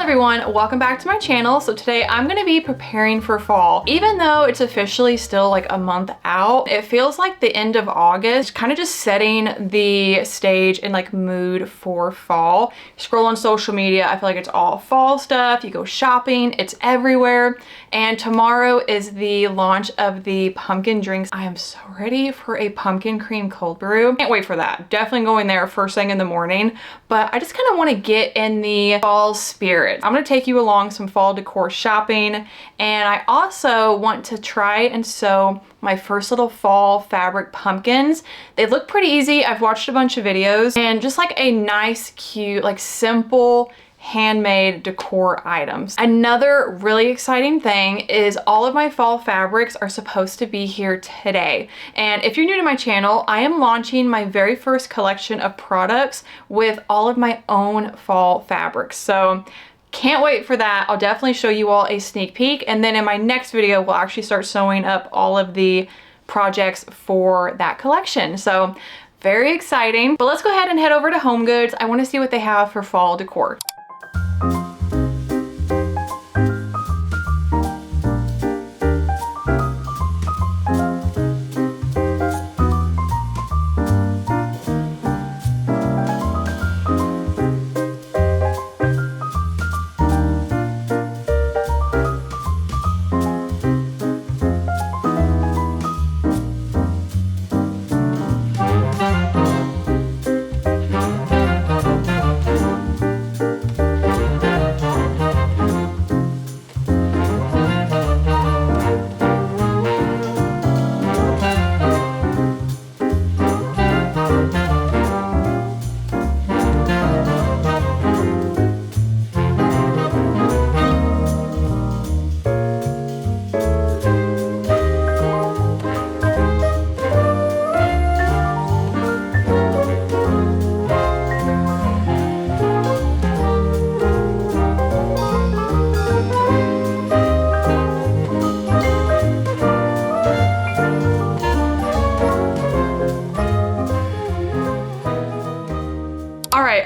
Everyone, welcome back to my channel. So today I'm going to be preparing for fall. Even though it's officially still like a month out, it feels like the end of August, kind of just setting the stage and like mood for fall. You scroll on social media, I feel like it's all fall stuff. You go shopping, it's everywhere. And tomorrow is the launch of the pumpkin drinks. I am so ready for a pumpkin cream cold brew. Can't wait for that. Definitely going there first thing in the morning, but I just kind of want to get in the fall spirit. I'm going to take you along some fall decor shopping, and I also want to try and sew my first little fall fabric pumpkins. They look pretty easy. I've watched a bunch of videos, and just like a nice, cute, like simple handmade decor items. Another really exciting thing is all of my fall fabrics are supposed to be here today. And if you're new to my channel, I am launching my very first collection of products with all of my own fall fabrics. So can't wait for that. I'll definitely show you all a sneak peek, and then in my next video we'll actually start sewing up all of the projects for that collection. So very exciting. But let's go ahead and head over to Home Goods. I want to see what they have for fall decor.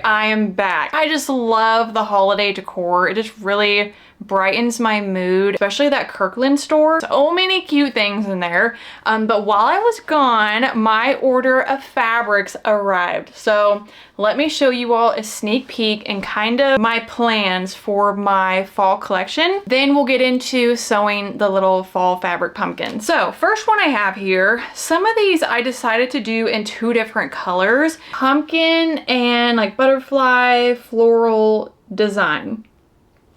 I am back. I just love the holiday decor. It just really brightens my mood, especially that Kirkland store. So many cute things in there. But while I was gone, my order of fabrics arrived. So let me show you all a sneak peek and kind of my plans for my fall collection. Then we'll get into sewing the little fall fabric pumpkin. So first one I have here, some of these I decided to do in two different colors, pumpkin and like butterfly floral design.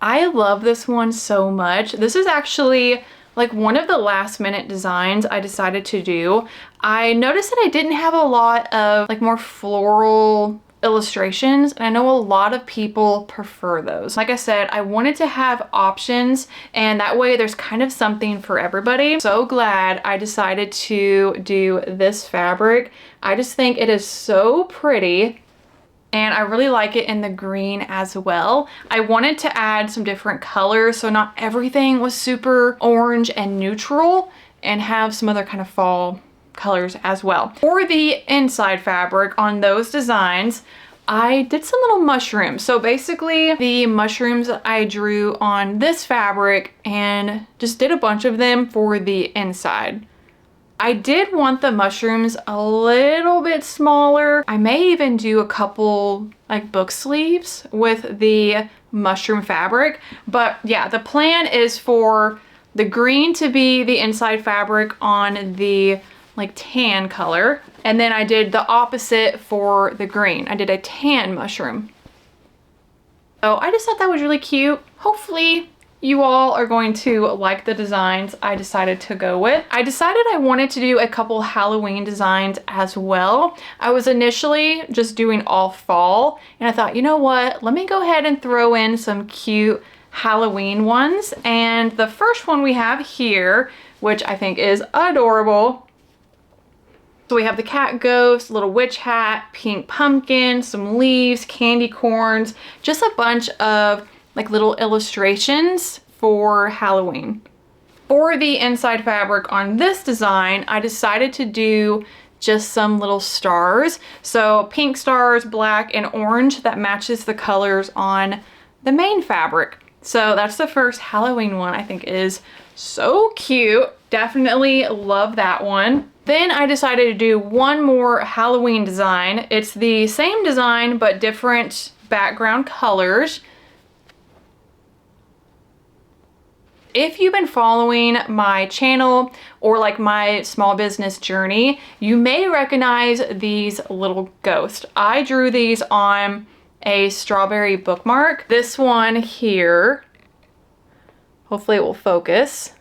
I love this one so much. This is actually like one of the last minute designs I decided to do. I noticed that I didn't have a lot of like more floral illustrations, and I know a lot of people prefer those. Like I said, I wanted to have options, and that way there's kind of something for everybody. So glad I decided to do this fabric. I just think it is so pretty. And I really like it in the green as well. I wanted to add some different colors so not everything was super orange and neutral, and have some other kind of fall colors as well. For the inside fabric on those designs, I did some little mushrooms. So basically the mushrooms I drew on this fabric and just did a bunch of them for the inside. I did want the mushrooms a little bit smaller. I may even do a couple like book sleeves with the mushroom fabric. But yeah, the plan is for the green to be the inside fabric on the like tan color. And then I did the opposite for the green. I did a tan mushroom. So I just thought that was really cute. Hopefully you all are going to like the designs I decided to go with. I decided I wanted to do a couple Halloween designs as well. I was initially just doing all fall, and I thought, you know what, let me go ahead and throw in some cute Halloween ones. And the first one we have here, which I think is adorable. So we have the cat ghost, little witch hat, pink pumpkin, some leaves, candy corns, just a bunch of like little illustrations for Halloween. For the inside fabric on this design, I decided to do just some little stars. So pink stars, black, and orange that matches the colors on the main fabric. So that's the first Halloween one. I think is so cute. Definitely love that one. Then I decided to do one more Halloween design. It's the same design but different background colors. If you've been following my channel or like my small business journey, you may recognize these little ghosts. I drew these on a strawberry bookmark. This one here, hopefully it will focus.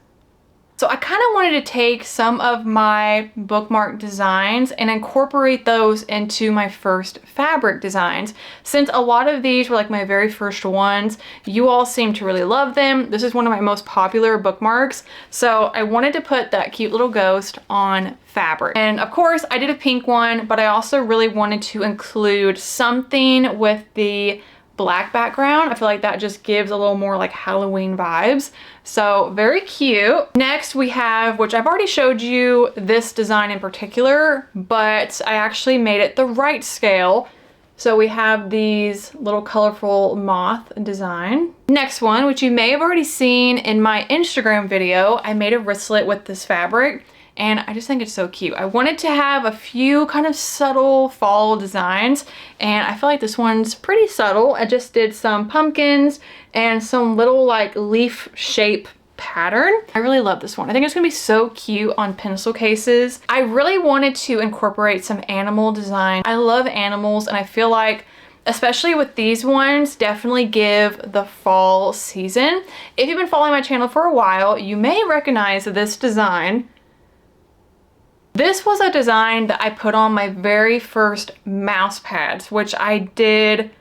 So I kind of wanted to take some of my bookmark designs and incorporate those into my first fabric designs. Since a lot of these were like my very first ones, you all seem to really love them. This is one of my most popular bookmarks. So I wanted to put that cute little ghost on fabric. And of course I did a pink one, but I also really wanted to include something with the black background. I feel like that just gives a little more like Halloween vibes. So very cute. Next we have, which I've already showed you this design in particular, but I actually made it the right scale. So we have these little colorful moth design. Next one, which you may have already seen in my Instagram video, I made a wristlet with this fabric. And I just think it's so cute. I wanted to have a few kind of subtle fall designs, and I feel like this one's pretty subtle. I just did some pumpkins and some little like leaf shape pattern. I really love this one. I think it's gonna be so cute on pencil cases. I really wanted to incorporate some animal design. I love animals, and I feel like especially with these ones, definitely give the fall season. If you've been following my channel for a while, you may recognize this design. This was a design that I put on my very first mouse pads, which I did,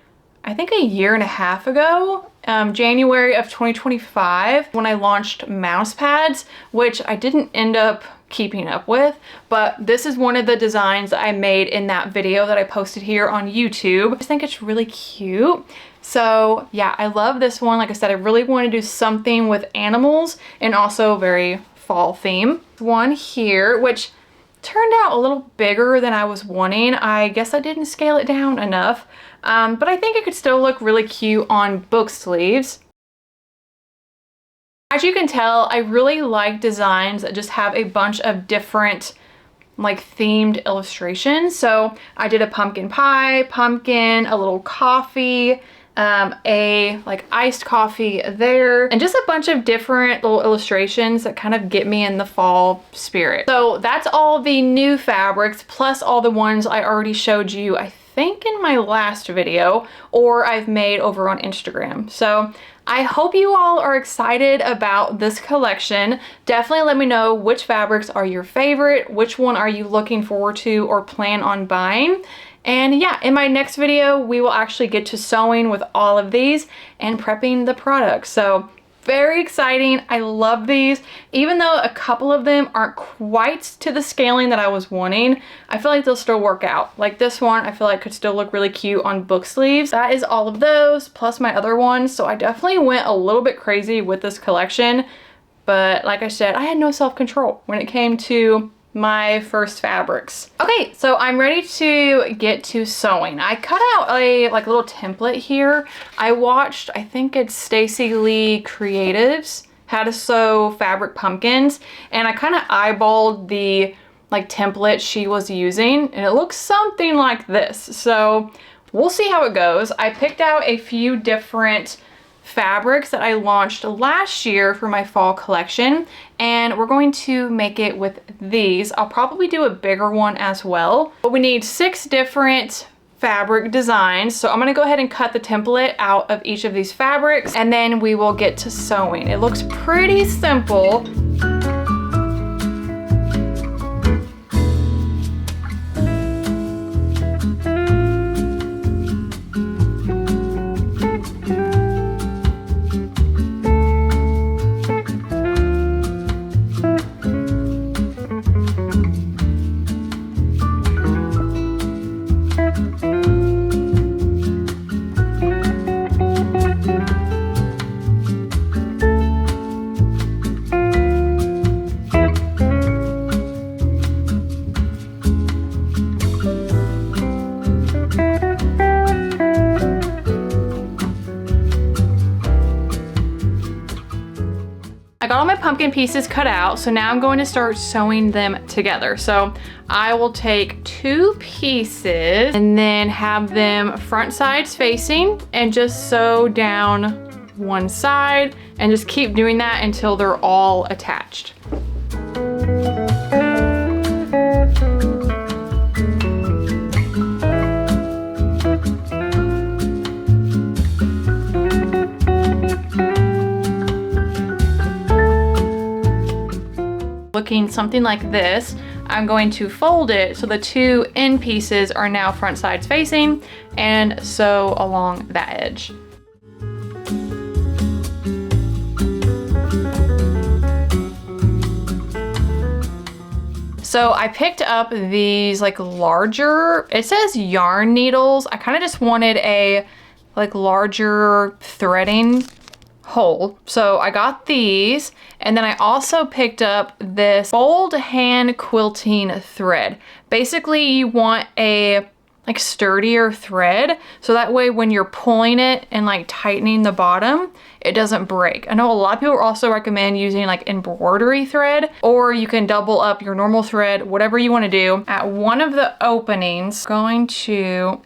I think, a year and a half ago, January of 2025, when I launched mouse pads, which I didn't end up keeping up with, but this is one of the designs that I made in that video that I posted here on YouTube. I just think it's really cute. So yeah, I love this one. Like I said, I really want to do something with animals and also very fall theme. One here, which turned out a little bigger than I was wanting. I guess I didn't scale it down enough, but I think it could still look really cute on book sleeves. As you can tell, I really like designs that just have a bunch of different like themed illustrations. So I did a pumpkin pie, pumpkin, a little coffee, a like iced coffee there, and just a bunch of different little illustrations that kind of get me in the fall spirit. So that's all the new fabrics plus all the ones I already showed you, I think in my last video, or I've made over on Instagram. So I hope you all are excited about this collection. Definitely let me know which fabrics are your favorite, which one are you looking forward to or plan on buying. And yeah, in my next video, we will actually get to sewing with all of these and prepping the products. So very exciting. I love these. Even though a couple of them aren't quite to the scaling that I was wanting, I feel like they'll still work out. Like this one, I feel like could still look really cute on book sleeves. That is all of those, plus my other ones. So I definitely went a little bit crazy with this collection. But like I said, I had no self-control when it came to my first fabrics. Okay, so I'm ready to get to sewing. I cut out a like little template here. I watched, I think it's Stacey Lee Creatives, How to Sew Fabric Pumpkins, and I kind of eyeballed the like template she was using, and it looks something like this. So we'll see how it goes. I picked out a few different fabrics that I launched last year for my fall collection, and we're going to make it with these. I'll probably do a bigger one as well, but we need 6 different fabric designs. So I'm going to go ahead and cut the template out of each of these fabrics, and then we will get to sewing. It looks pretty simple. I got all my pumpkin pieces cut out, so now I'm going to start sewing them together. So I will take 2 pieces and then have them front sides facing and just sew down one side and just keep doing that until they're all attached. Looking something like this, I'm going to fold it so the 2 end pieces are now front sides facing and sew along that edge. So I picked up these like larger, it says yarn needles. I kind of just wanted a like larger threading hole. So I got these, and then I also picked up this fold hand quilting thread. Basically you want a like sturdier thread, so that way when you're pulling it and like tightening the bottom, it doesn't break. I know a lot of people also recommend using like embroidery thread, or you can double up your normal thread, whatever you want to do. At one of the openings, and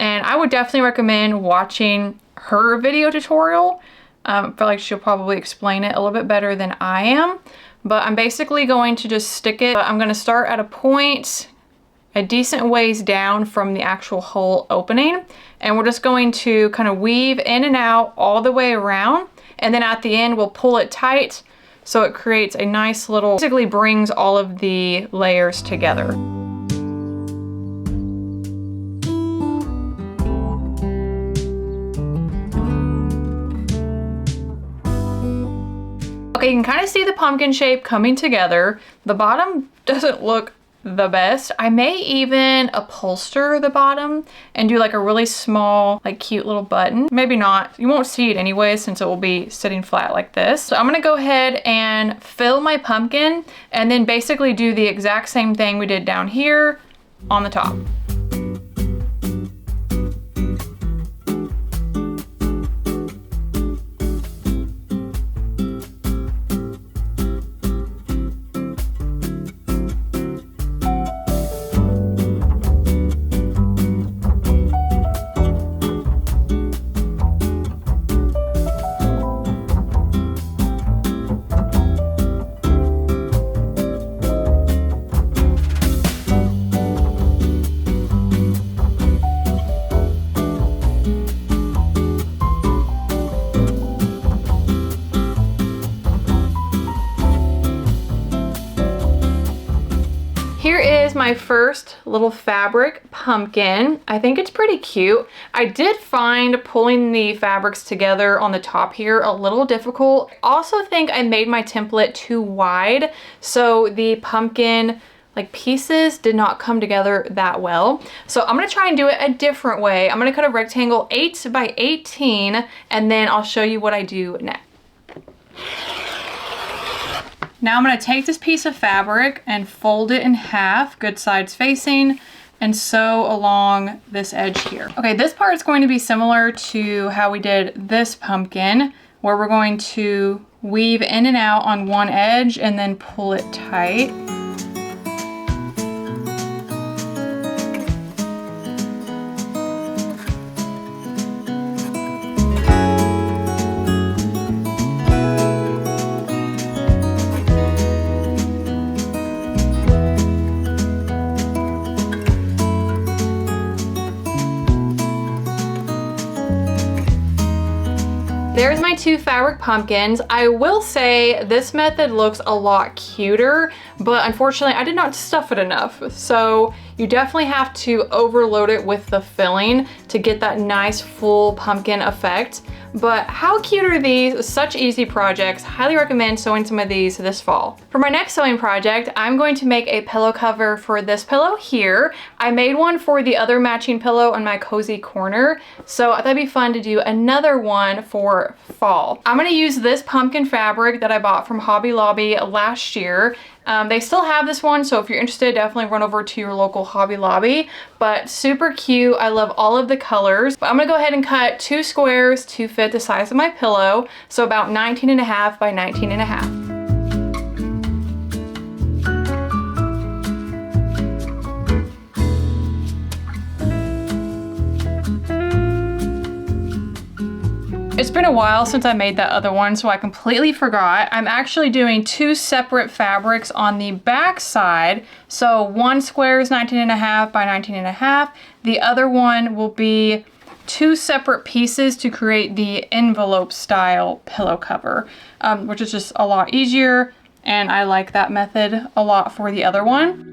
I would definitely recommend watching her video tutorial. I feel like she'll probably explain it a little bit better than I am, but I'm basically going to just stick it. I'm going to start at a point a decent ways down from the actual hole opening, and we're just going to kind of weave in and out all the way around, and then at the end we'll pull it tight so it creates a nice little, basically brings all of the layers together. Okay, you can kind of see the pumpkin shape coming together. The bottom doesn't look the best. I may even upholster the bottom and do like a really small, like cute little button. Maybe not. You won't see it anyway since it will be sitting flat like this. So I'm gonna go ahead and fill my pumpkin and then basically do the exact same thing we did down here on the top. Here is my first little fabric pumpkin. I think it's pretty cute. I did find pulling the fabrics together on the top here a little difficult. I also think I made my template too wide, so the pumpkin like pieces did not come together that well. So I'm gonna try and do it a different way. I'm gonna cut a rectangle 8 by 18, and then I'll show you what I do next. Now I'm going to take this piece of fabric and fold it in half, good sides facing, and sew along this edge here. Okay, this part is going to be similar to how we did this pumpkin, where we're going to weave in and out on one edge and then pull it tight. There's my 2 fabric pumpkins. I will say this method looks a lot cuter, but unfortunately I did not stuff it enough. So you definitely have to overload it with the filling to get that nice full pumpkin effect. But how cute are these? Such easy projects. Highly recommend sewing some of these this fall. For my next sewing project, I'm going to make a pillow cover for this pillow here. I made one for the other matching pillow in my cozy corner, so I thought it'd be fun to do another one for fall. I'm gonna use this pumpkin fabric that I bought from Hobby Lobby last year. They still have this one, so if you're interested, definitely run over to your local Hobby Lobby. But super cute. I love all of the colors. But I'm gonna go ahead and cut 2 squares to fit the size of my pillow, so about 19.5 by 19.5. It's been a while since I made that other one, so I completely forgot. I'm actually doing 2 separate fabrics on the back side. So one square is 19.5 by 19.5. The other one will be 2 separate pieces to create the envelope style pillow cover, which is just a lot easier. And I like that method a lot for the other one.